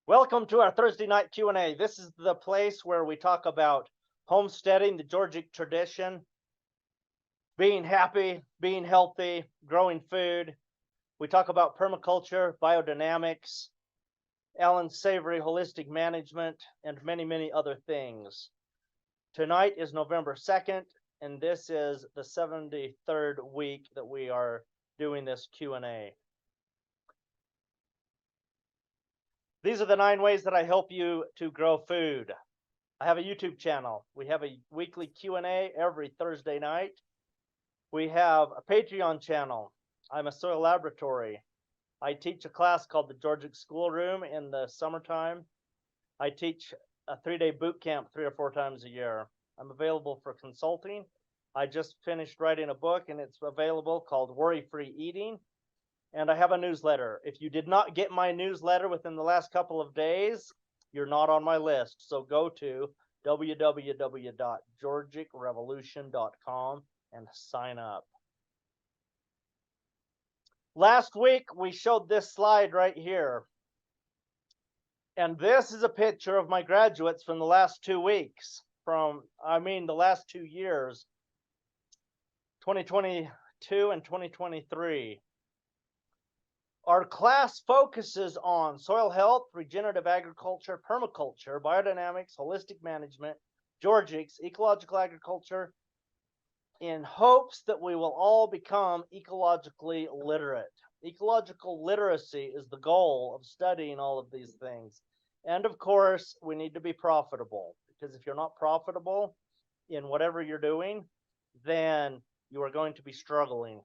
Welcome to our Thursday night Q&A. This is the place where we talk about homesteading, the Georgic tradition, being happy, being healthy, growing food. We talk about permaculture, biodynamics, Alan Savory holistic management, and many, many other things. Tonight is November 2nd, and this is the 73rd week that we are doing this Q&A. These are the 9 ways that I help you to grow food. I have a YouTube channel. We have a weekly Q&A every Thursday night. We have a Patreon channel. I'm a soil laboratory. I teach a class called the Georgic Schoolroom in the summertime. I teach a 3-day boot camp 3 or 4 times a year. I'm available for consulting. I just finished writing a book and it's available called Worry-Free Eating. And I have a newsletter. If you did not get my newsletter within the last couple of days, you're not on my list. So go to www.georgicrevolution.com and sign up. Last week, we showed this slide right here. And this is a picture of my graduates from the last 2 weeks, the last 2 years, 2022 and 2023. Our class focuses on soil health, regenerative agriculture, permaculture, biodynamics, holistic management, Georgics, ecological agriculture, in hopes that we will all become ecologically literate. Ecological literacy is the goal of studying all of these things. And of course, we need to be profitable, because if you're not profitable in whatever you're doing, then you are going to be struggling.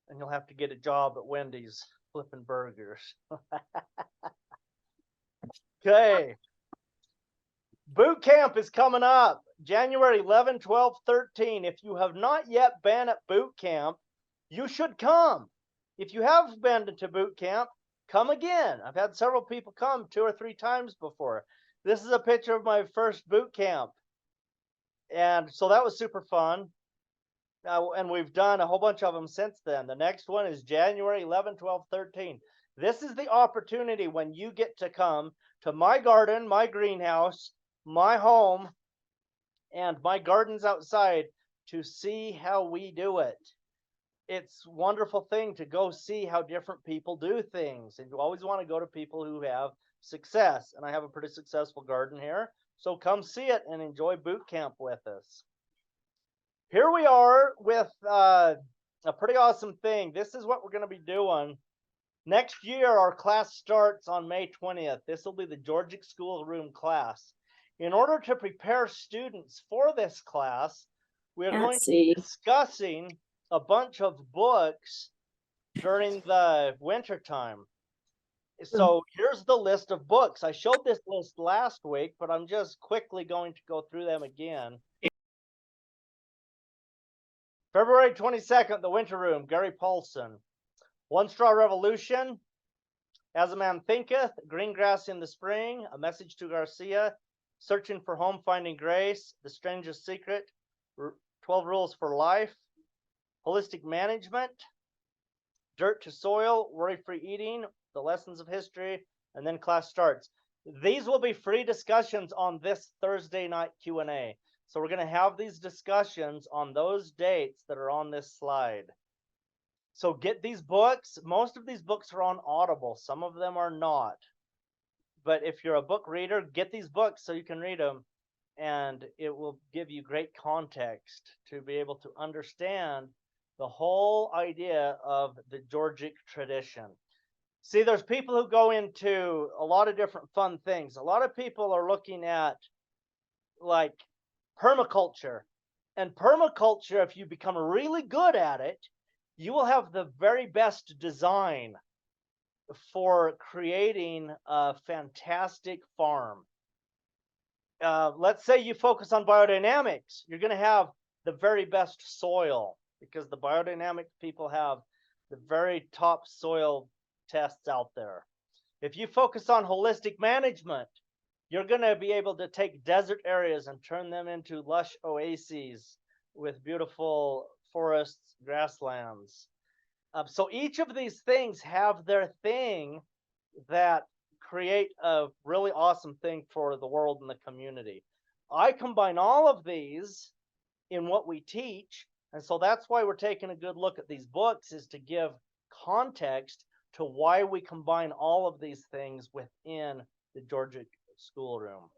And you'll have to get a job at Wendy's flipping burgers. Okay. Boot camp is coming up January 11, 12, 13. If you have not yet been at boot camp, you should come. If you have been to boot camp, come again. I've had several people come 2 or 3 times before. This is a picture of my first boot camp. And so that was super fun. And we've done a whole bunch of them since then. The next one is January 11, 12, 13. This is the opportunity when you get to come to my garden, my greenhouse, my home, and my gardens outside to see how we do it. It's a wonderful thing to go see how different people do things. And you always want to go to people who have success. And I have a pretty successful garden here. So come see it and enjoy boot camp with us. Here we are with a pretty awesome thing. This is what we're going to be doing. Next year, our class starts on May 20th. This will be the Georgic Schoolroom class. In order to prepare students for this class, we are going to be discussing a bunch of books during the winter time. So here's the list of books. I showed this list last week, but I'm just quickly going to go through them again. February 22nd, The Winter Room, Gary Paulson. One Straw Revolution, As a Man Thinketh, Green Grass in the Spring, A Message to Garcia, Searching for Home, Finding Grace, The Strangest Secret, 12 Rules for Life, Holistic Management, Dirt to Soil, Worry-Free Eating, The Lessons of History, and then class starts. These will be free discussions on this Thursday night Q&A. So we're going to have these discussions on those dates that are on this slide. So get these books. Most of these books are on Audible. Some of them are not. But if you're a book reader, get these books so you can read them. And it will give you great context to be able to understand the whole idea of the Georgic tradition. See, there's people who go into a lot of different fun things. A lot of people are looking at like permaculture. And permaculture, if you become really good at it, you will have the very best design for creating a fantastic farm. Let's say you focus on biodynamics. You're going to have the very best soil because the biodynamic people have the very top soil tests out there. If you focus on holistic management, you're going to be able to take desert areas and turn them into lush oases with beautiful forests, grasslands. So each of these things have their thing that create a really awesome thing for the world and the community. I combine all of these in what we teach, and so that's why we're taking a good look at these books, is to give context to why we combine all of these things within the Georgia schoolroom.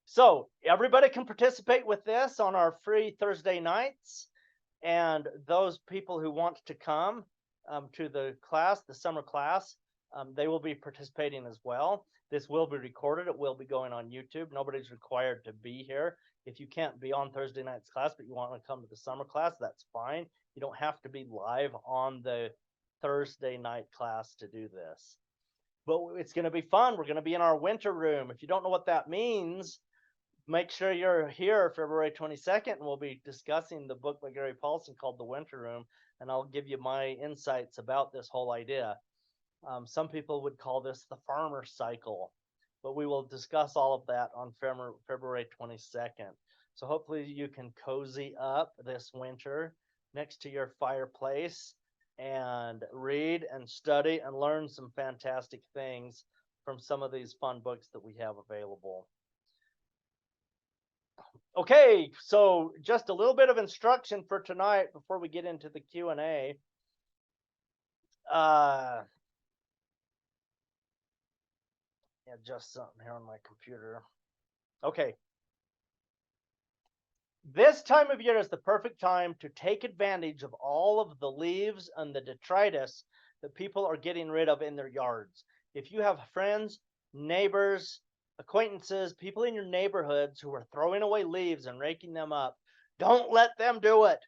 So everybody can participate with this on our free Thursday nights, and those people who want to come to the class, the summer class, they will be participating as well. This will be recorded. It will be going on YouTube. Nobody's required to be here. If you can't be on Thursday night's class, but you want to come to the summer class, that's fine. You don't have to be live on the Thursday night class to do this. But it's going to be fun. We're going to be in our winter room. If you don't know what that means, make sure you're here February 22nd, and we'll be discussing the book by Gary Paulson called The Winter Room, and I'll give you my insights about this whole idea. Some people would call this the farmer cycle, but we will discuss all of that on February 22nd. So hopefully you can cozy up this winter next to your fireplace and read and study and learn some fantastic things from some of these fun books that we have available. Okay, so just a little bit of instruction for tonight before we get into the Q&A. Just something here on my computer. Okay. This time of year is the perfect time to take advantage of all of the leaves and the detritus that people are getting rid of in their yards. If you have friends, neighbors, acquaintances, people in your neighborhoods who are throwing away leaves and raking them up, don't let them do it.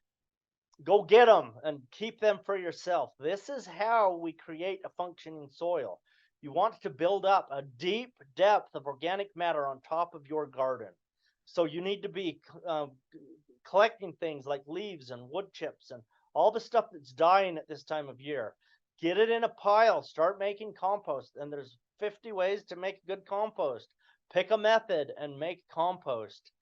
Go get them and keep them for yourself. This is how we create a functioning soil. You want to build up a deep depth of organic matter on top of your garden. So you need to be collecting things like leaves and wood chips and all the stuff that's dying at this time of year. Get it in a pile. Start making compost. And there's 50 ways to make good compost. Pick a method and make compost.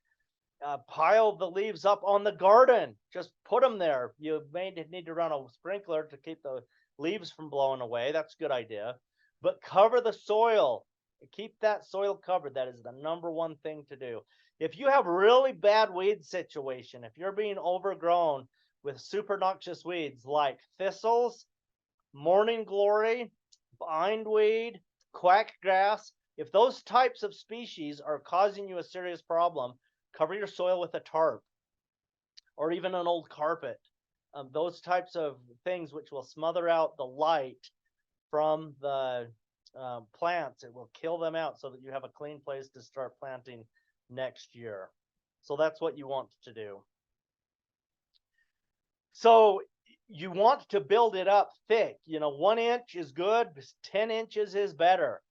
Pile the leaves up on the garden. Just put them there. You may need to run a sprinkler to keep the leaves from blowing away. That's a good idea. But cover the soil. Keep that soil covered. That is the number one thing to do. If you have really bad weed situation, if you're being overgrown with super noxious weeds like thistles, morning glory, bindweed, quackgrass, if those types of species are causing you a serious problem, cover your soil with a tarp or even an old carpet. Those types of things which will smother out the light from the plants. It will kill them out so that you have a clean place to start planting next year. So that's what you want to do. So you want to build it up thick. 1 inch is good. 10 inches is better.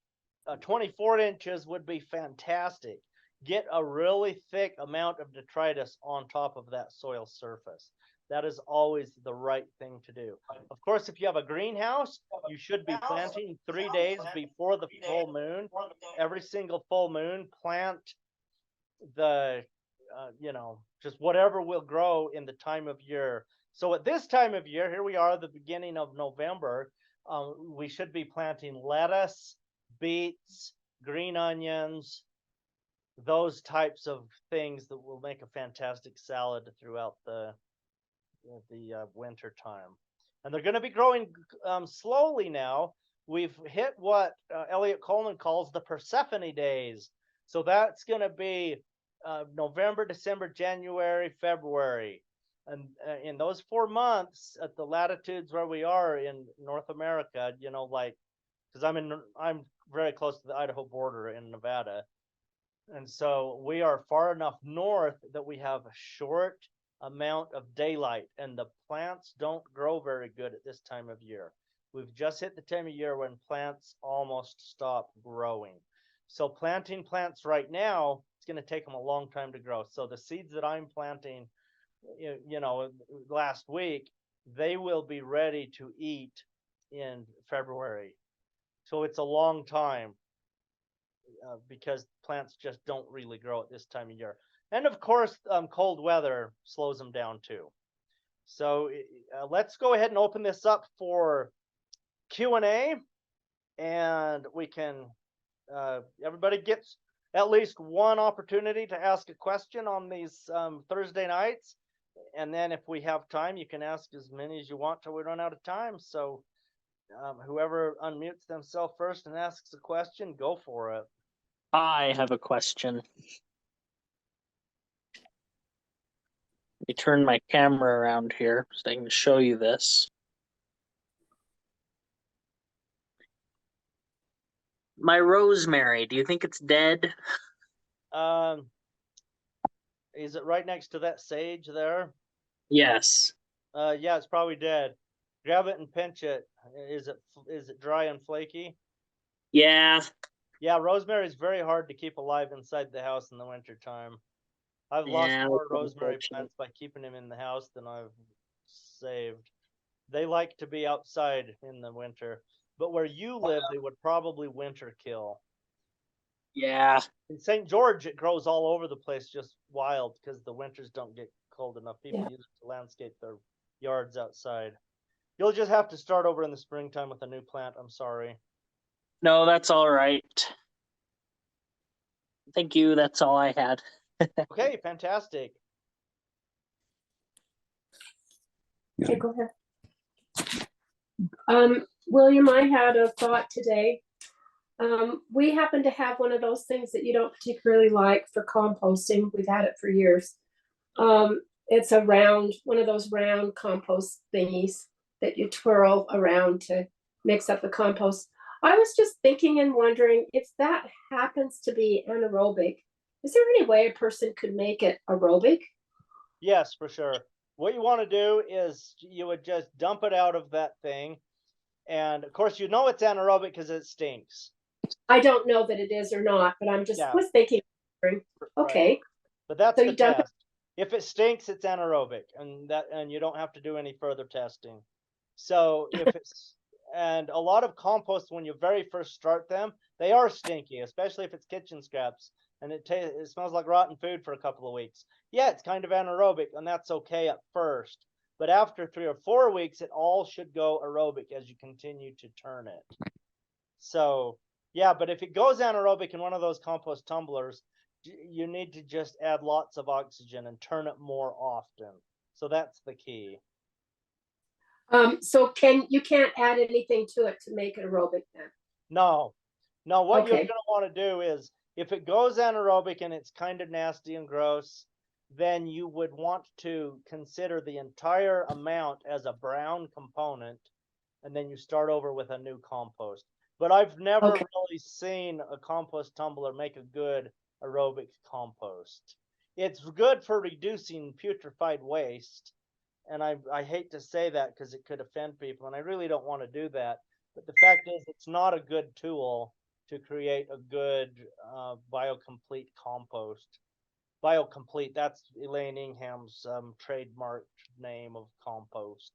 24 inches would be fantastic. Get a really thick amount of detritus on top of that soil surface. That is always the right thing to do. Of course, if you have a greenhouse, you should be planting 3 days before the full moon. Every single full moon, plant the, just whatever will grow in the time of year. So at this time of year, here we are, the beginning of November, we should be planting lettuce, beets, green onions, those types of things that will make a fantastic salad throughout the winter time. And they're going to be growing slowly now. We've hit what Elliot Coleman calls the Persephone days. So that's going to be November, December, January, February. And in those 4 months at the latitudes where we are in North America, because I'm very close to the Idaho border in Nevada. And so we are far enough north that we have a short amount of daylight, and the plants don't grow very good at this time of year. We've just hit the time of year when plants almost stop growing. So planting plants right now, it's going to take them a long time to grow. So the seeds that I'm planting, last week, they will be ready to eat in February. So it's a long time because plants just don't really grow at this time of year. And of course, cold weather slows them down too. So let's go ahead and open this up for Q&A. and we can, everybody gets at least one opportunity to ask a question on these Thursday nights. And then if we have time, you can ask as many as you want till we run out of time. So whoever unmutes themselves first and asks a question, go for it. I have a question. Let me turn my camera around here so I can show you this. My rosemary, do you think it's dead? Is it right next to that sage there? Yes. Yeah, it's probably dead. Grab it and pinch it. Is it dry and flaky? Yeah. Yeah, rosemary is very hard to keep alive inside the house in the winter time. I've lost more rosemary plants by keeping them in the house than I've saved. They like to be outside in the winter, but where you live, they would probably winter kill. Yeah. In St. George, it grows all over the place, just wild, because the winters don't get cold enough. People use it to landscape their yards outside. You'll just have to start over in the springtime with a new plant. I'm sorry. No, that's all right. Thank you. That's all I had. Okay, fantastic. Okay, go ahead. William, I had a thought today. We happen to have one of those things that you don't particularly like for composting. We've had it for years. It's a one of those round compost thingies that you twirl around to mix up the compost. I was just thinking and wondering if that happens to be anaerobic, is there any way a person could make it aerobic? Yes, for sure. What you want to do is you would just dump it out of that thing. And of course, you know it's anaerobic because it stinks. I don't know that it is or not, but I'm just was thinking. Okay. Right. But that's so the test. If it stinks, it's anaerobic, and you don't have to do any further testing. So if it's and a lot of compost, when you very first start them, they are stinky, especially if it's kitchen scraps and it smells like rotten food for a couple of weeks. Yeah, it's kind of anaerobic, and that's okay at first. But after 3 or 4 weeks, it all should go aerobic as you continue to turn it. So yeah, but if it goes anaerobic in one of those compost tumblers, you need to just add lots of oxygen and turn it more often. So that's the key. So you can't add anything to it to make it aerobic then? No. What you're going to want to do is, if it goes anaerobic and it's kind of nasty and gross, then you would want to consider the entire amount as a brown component, and then you start over with a new compost. But I've never really seen a compost tumbler make a good aerobic compost. It's good for reducing putrefied waste, and I hate to say that because it could offend people, and I really don't want to do that. But the fact is, it's not a good tool to create a good biocomplete compost. Biocomplete, that's Elaine Ingham's trademark name of compost.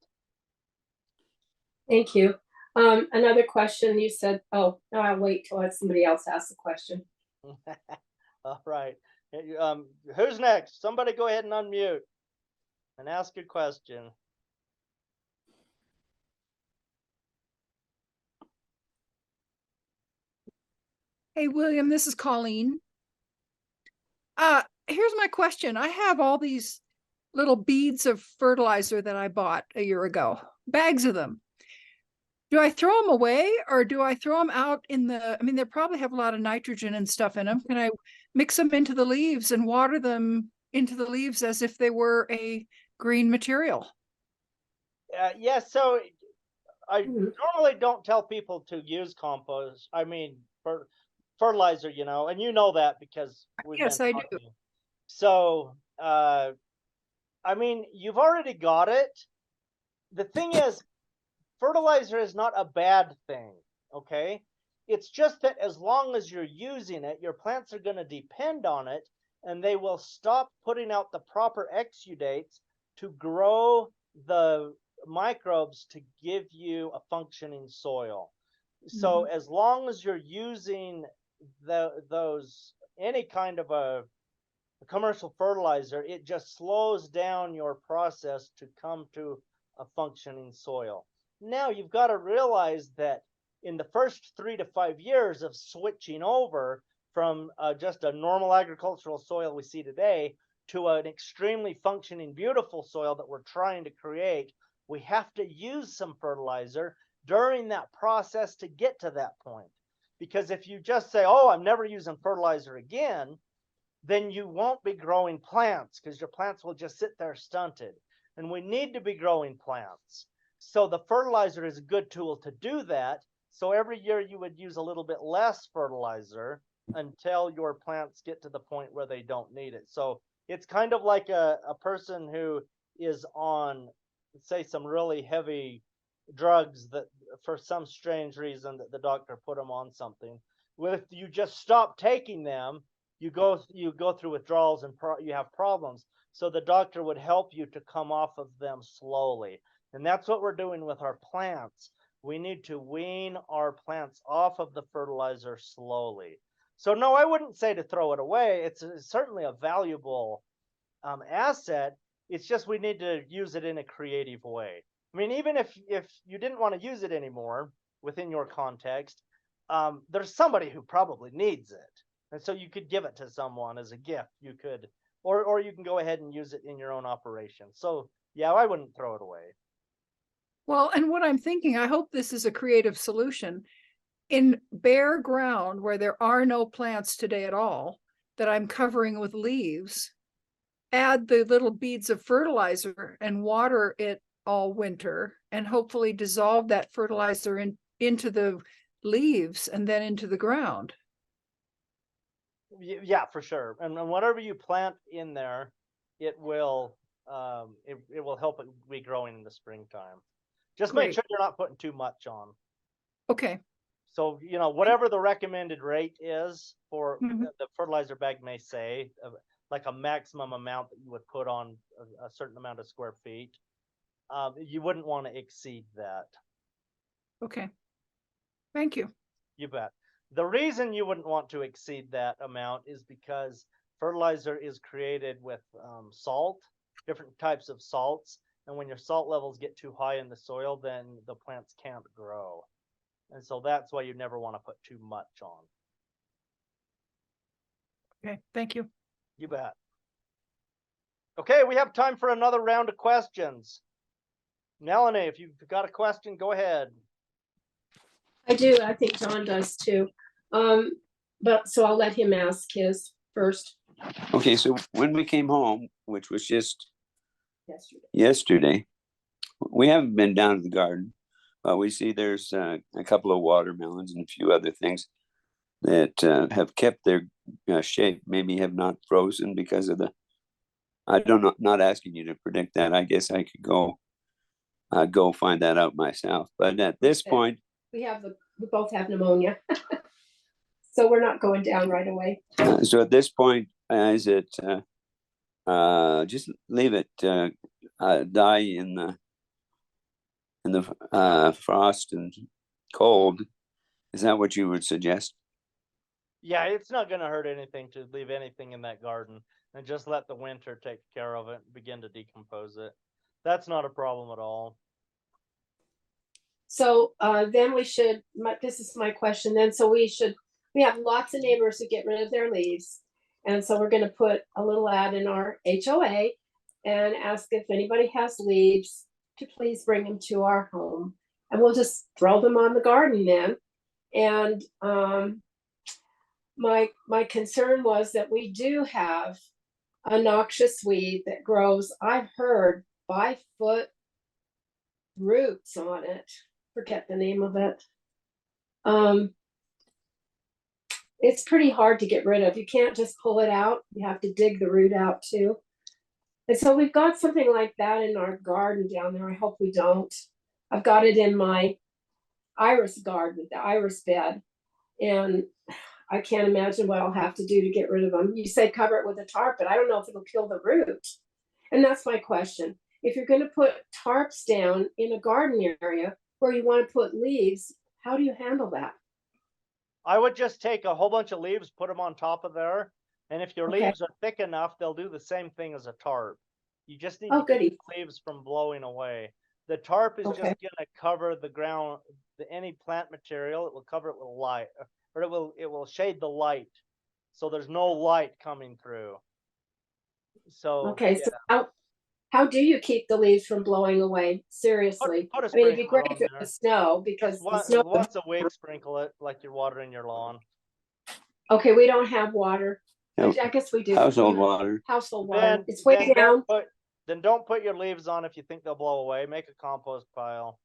Thank you. Another question you said, I'll wait till somebody else asks the question. All right. Who's next? Somebody go ahead and unmute and ask your question. Hey, William, this is Colleen. Here's my question. I have all these little beads of fertilizer that I bought a year ago, bags of them. Do I throw them away or do I throw them out in the, I mean, they probably have a lot of nitrogen and stuff in them. Can I mix them into the leaves and water them into the leaves as if they were a green material? Yes. So I normally don't tell people to use compost. I mean, fertilizer, and you know that because we've been talking. I do. So, I mean, you've already got it. The thing is, fertilizer is not a bad thing, okay? It's just that as long as you're using it, your plants are going to depend on it, and they will stop putting out the proper exudates to grow the microbes to give you a functioning soil. So as long as you're using any kind of a commercial fertilizer, it just slows down your process to come to a functioning soil. Now you've got to realize that in the first 3 to 5 years of switching over from just a normal agricultural soil we see today to an extremely functioning, beautiful soil that we're trying to create, we have to use some fertilizer during that process to get to that point. Because if you just say, oh, I'm never using fertilizer again, then you won't be growing plants because your plants will just sit there stunted. And we need to be growing plants. So the fertilizer is a good tool to do that. So every year you would use a little bit less fertilizer until your plants get to the point where they don't need it. So it's kind of like a person who is on, say, some really heavy drugs that for some strange reason that the doctor put them on something. Well, if you just stop taking them, you go through withdrawals and you have problems. So the doctor would help you to come off of them slowly. And that's what we're doing with our plants. We need to wean our plants off of the fertilizer slowly. So no, I wouldn't say to throw it away. It's certainly a valuable asset. It's just we need to use it in a creative way. I mean, even if you didn't want to use it anymore within your context, there's somebody who probably needs it. And so you could give it to someone as a gift. You could, or you can go ahead and use it in your own operation. So yeah, I wouldn't throw it away. Well, and what I'm thinking, I hope this is a creative solution. In bare ground where there are no plants today at all, that I'm covering with leaves, add the little beads of fertilizer and water it all winter, and hopefully dissolve that fertilizer into the leaves and then into the ground. Yeah, for sure. And whatever you plant in there, it will it will help it be growing in the springtime. Just make Great. sure you're not putting too much on. Okay. So, you know, whatever the recommended rate is for Mhm. the fertilizer bag may say, like a maximum amount that you would put on a certain amount of square feet, you wouldn't want to exceed that. Okay. Thank you. You bet. The reason you wouldn't want to exceed that amount is because fertilizer is created with salt, different types of salts. And when your salt levels get too high in the soil, then the plants can't grow. And so that's why you never want to put too much on. Okay. Thank you. You bet. Okay, we have time for another round of questions. Melanie, if you've got a question, go ahead. I do. I think John does too. But so I'll let him ask his first. Okay, so when we came home, which was just Yesterday. we haven't been down to the garden, but we see there's a couple of watermelons and a few other things that have kept their shape, maybe have not frozen because of the, I don't know, not asking you to predict that. I guess I could go find that out myself. But at this Okay. point, We both have pneumonia. So we're not going down right away. so at this point, is it just leave it die in the frost and cold? Is that what you would suggest? Yeah, it's not going to hurt anything to leave anything in that garden and just let the winter take care of it and begin to decompose it. That's not a problem at all. So then we should, this is my question then, so we have lots of neighbors who get rid of their leaves. And so we're gonna put a little ad in our HOA and ask if anybody has leaves to please bring them to our home. And we'll just throw them on the garden then. And my concern was that we do have a noxious weed that grows, I've heard, 5-foot roots on it. Forget the name of it. It's pretty hard to get rid of. You can't just pull it out. You have to dig the root out too. And so we've got something like that in our garden down there. I hope we don't. I've got it in my iris garden, the iris bed. And I can't imagine what I'll have to do to get rid of them. You say cover it with a tarp, but I don't know if it'll kill the root. And that's my question. If you're going to put tarps down in a garden area where you want to put leaves, how do you handle that? I would just take a whole bunch of leaves, put them on top of there. And if your Okay. leaves are thick enough, they'll do the same thing as a tarp. You just need Oh, to keep goody. the leaves from blowing away. The tarp is Okay. just gonna cover the ground, any plant material. It will cover it with light, or it will shade the light, so there's no light coming through. So Okay, yeah, so how do you keep the leaves from blowing away? Seriously. put a I mean, it'd be sprinkler great on if it there. was snow because Just the snow. once a week, sprinkle it like you're watering your lawn. Okay, we don't have water. No, I guess we do. household water. Household water. Then It's way then down. don't put your leaves on if you think they'll blow away. Make a compost pile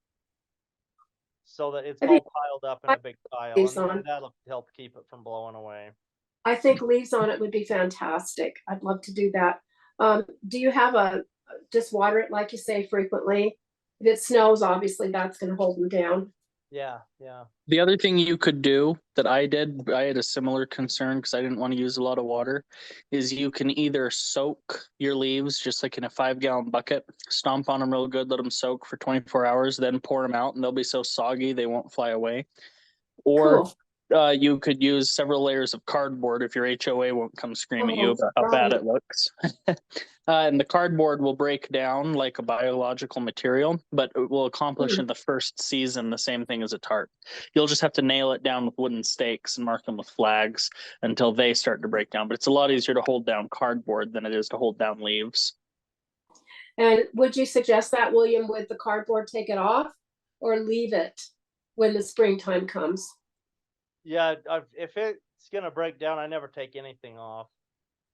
so that it's I all think piled up in a big pile, leaves and on. that'll help keep it from blowing away. I think leaves on it would be fantastic. I'd love to do that. Do you have just water it like you say frequently? If it snows, obviously that's going to hold them down. Yeah, yeah. The other thing you could do that I did, I had a similar concern because I didn't want to use a lot of water, is you can either soak your leaves just like in a 5-gallon bucket, stomp on them real good, let them soak for 24 hours, then pour them out, and they'll be so soggy they won't fly away. Or Cool. you could use several layers of cardboard if your HOA won't come scream at you Oh, about how bad right. it looks. And the cardboard will break down like a biological material, but it will accomplish in the first season the same thing as a tarp. You'll just have to nail it down with wooden stakes and mark them with flags until they start to break down. But it's a lot easier to hold down cardboard than it is to hold down leaves. And would you suggest that, William, with the cardboard, take it off or leave it when the springtime comes? Yeah, if it's gonna break down, I never take anything off.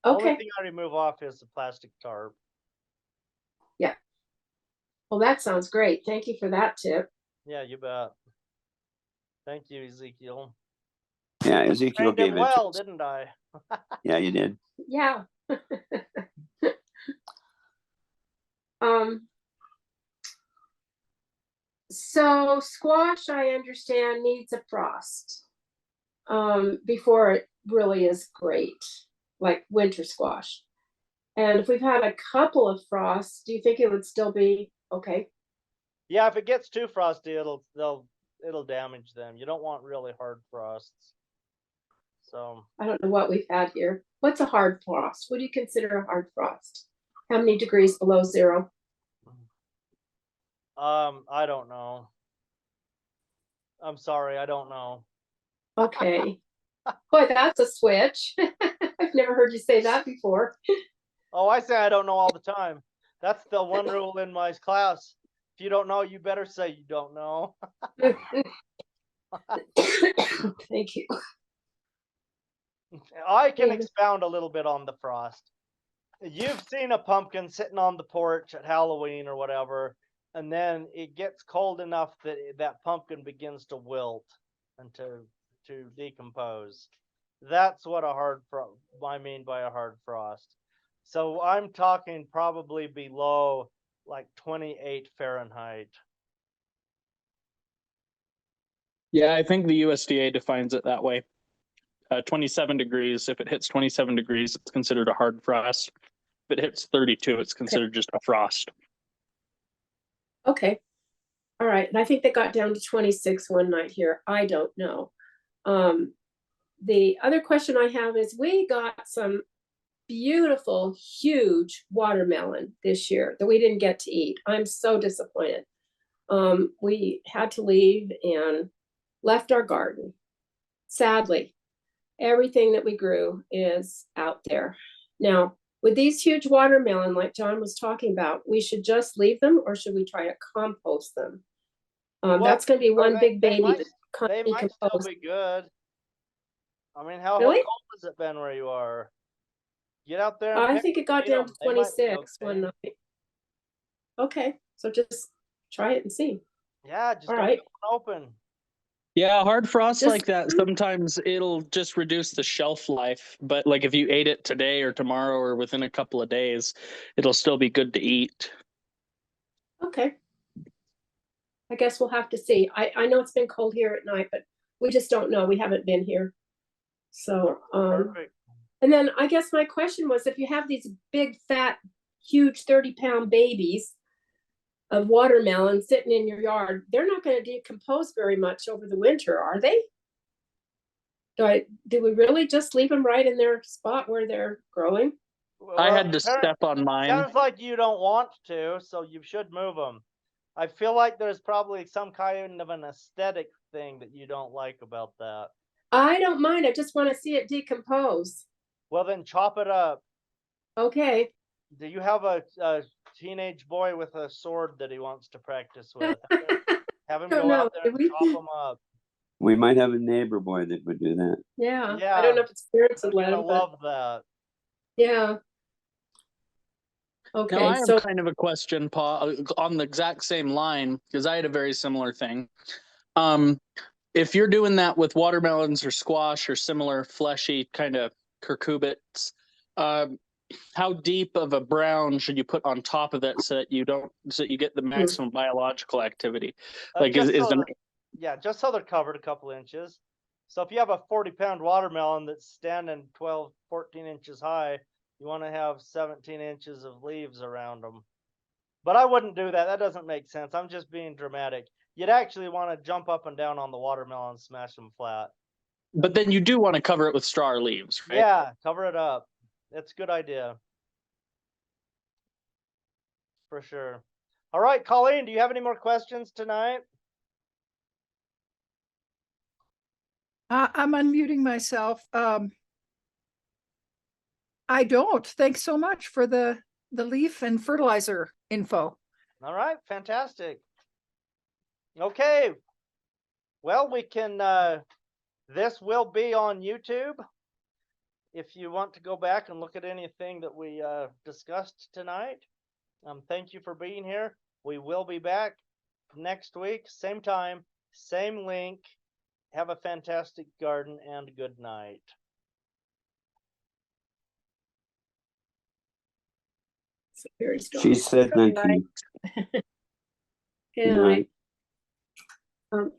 Only Okay. thing I remove off is the plastic tarp. Yeah. Well, that sounds great. Thank you for that tip. Yeah, you bet. Thank you, Ezekiel. Yeah, Ezekiel Trained him gave it. well, didn't I? Yeah, you did. Yeah. So squash, I understand, needs a frost before it really is great, like winter squash. And if we've had a couple of frosts, do you think it would still be okay? Yeah, if it gets too frosty, it'll damage them. You don't want really hard frosts. So I don't know what we've had here. What's a hard frost? What do you consider a hard frost? How many degrees below zero? I don't know. I'm sorry, I don't know. Okay. Boy, that's a switch. I've never heard you say that before. Oh, I say I don't know all the time. That's the one rule in my class. If you don't know, you better say you don't know. Thank you. I can Yeah. expound a little bit on the frost. You've seen a pumpkin sitting on the porch at Halloween or whatever, and then it gets cold enough that that pumpkin begins to wilt and to decompose. That's what I mean by a hard frost. So I'm talking probably below like 28 Fahrenheit. Yeah, I think the USDA defines it that way. 27 degrees. If it hits 27 degrees, it's considered a hard frost. If it hits 32, it's considered just a frost. Okay. All right. And I think they got down to 26 one night here. I don't know. The other question I have is we got some beautiful, huge watermelon this year that we didn't get to eat. I'm so disappointed. We had to leave and left our garden. Sadly, everything that we grew is out there. Now, with these huge watermelon, like John was talking about, we should just leave them or should we try to compost them? That's going to be one big baby. They might still be good. I mean, how Really? cold has it been where you are? Get out there. And I pick think it them, got eat down them. to They might be 26 one okay. night. Okay, so just try it and see. Yeah, just All don't right. leave one open. Yeah, hard frost Just- like that, sometimes it'll just reduce the shelf life. But like if you ate it today or tomorrow or within a couple of days, it'll still be good to eat. Okay. I guess we'll have to see. I know it's been cold here at night, but we just don't know. We haven't been here. So, Perfect. and then I guess my question was, if you have these big, fat, huge 30-pound babies of watermelon sitting in your yard, they're not going to decompose very much over the winter, are they? Do we really just leave them right in their spot where they're growing? I Well, had to step on mine. Sounds like you don't want to, so you should move them. I feel like there's probably some kind of an aesthetic thing that you don't like about that. I don't mind. I just want to see it decompose. Well, then chop it up. Okay. Do you have a teenage boy with a sword that he wants to practice with? Have him Don't go know. out there and Do we? chop them up. We might have a neighbor boy that would do that. Yeah. Yeah. I don't know if it's parents They're would let gonna him, but love that. yeah. Now Okay. I have So kind of a question, Paul, on the exact same line, because I had a very similar thing. If you're doing that with watermelons or squash or similar fleshy kind of cucurbits, how deep of a brown should you put on top of it so that you get the maximum biological activity? Like Just is so an yeah, just so they're covered a couple inches. So if you have a 40-pound watermelon that's standing 12, 14 inches high, you want to have 17 inches of leaves around them. But I wouldn't do that. That doesn't make sense. I'm just being dramatic. You'd actually want to jump up and down on the watermelon, smash them flat. but then you do want to cover it with straw or leaves, right? Yeah, cover it up. That's a good idea. For sure. All right, Colleen, do you have any more questions tonight? I'm unmuting myself. I don't. Thanks so much for the leaf and fertilizer info. All right, fantastic. Okay. Well, we can this will be on YouTube. If you want to go back and look at anything that we discussed tonight. Thank you for being here. We will be back next week, same time, same link. Have a fantastic garden and good night. it's very strong. She said thank you. Good Good night. night.